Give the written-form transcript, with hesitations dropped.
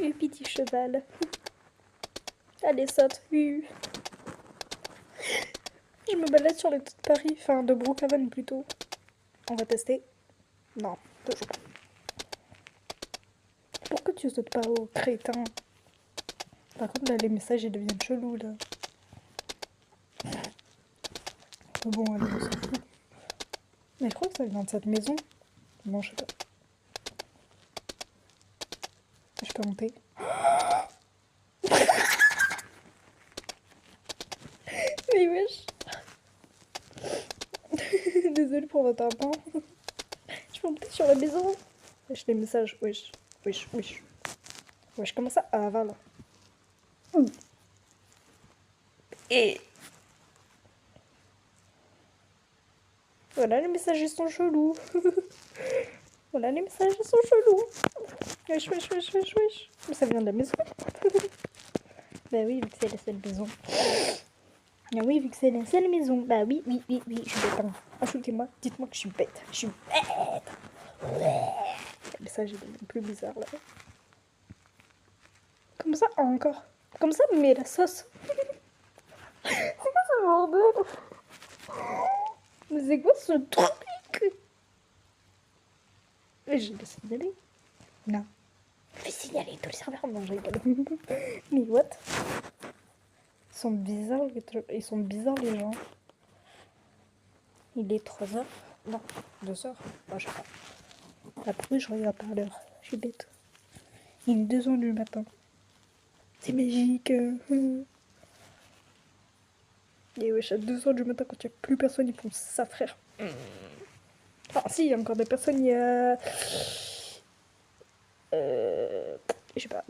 Petit cheval. Allez, saute. Je me balade sur les toits de Paris, enfin de Brookhaven plutôt. On va tester. Non, toujours pas. Pourquoi tu sautes pas au crétin? Par contre, là, les messages, ils deviennent chelous, là. Bon, allez, on s'en fout. Mais je crois que ça vient de cette maison. Non, je sais pas. Je peux monter. Mais wesh. Désolée pour votre enfant. Je peux monter sur la maison. Wesh, les messages. Wesh. Wesh, wesh. Wesh, comment ça? Ah, voilà. Et voilà, les messages ils sont chelous. Voilà, les messages ils sont chelous. Wesh, wesh, wesh, wesh, wesh. Mais ça vient de la maison. Bah oui, vu que c'est la seule maison. Ah oui, vu que c'est la seule maison. Bah oui, oui, oui, oui, je suis bête. Hein. Insultez-moi, dites-moi que je suis bête. Je suis bête. Le message est devenu plus bizarre là. Comme ça, encore. Comme ça, mais la sauce. C'est quoi ce bordel? Mais c'est quoi ce truc? Mais j'ai décidé d'aller. Non. Fais signaler tous les serveurs. Non, je rigole. Mais what? Ils sont bizarres, les gens. Il est 3h. Non, 2h. Bah, je sais pas. Après, je regarde par l'heure. Je suis bête. Il est 2h du matin. C'est magique. Et wesh, à 2h du matin, quand il n'y a plus personne, ils font ça, frère. Enfin, si, il y a encore des personnes, il y a... Je sais pas.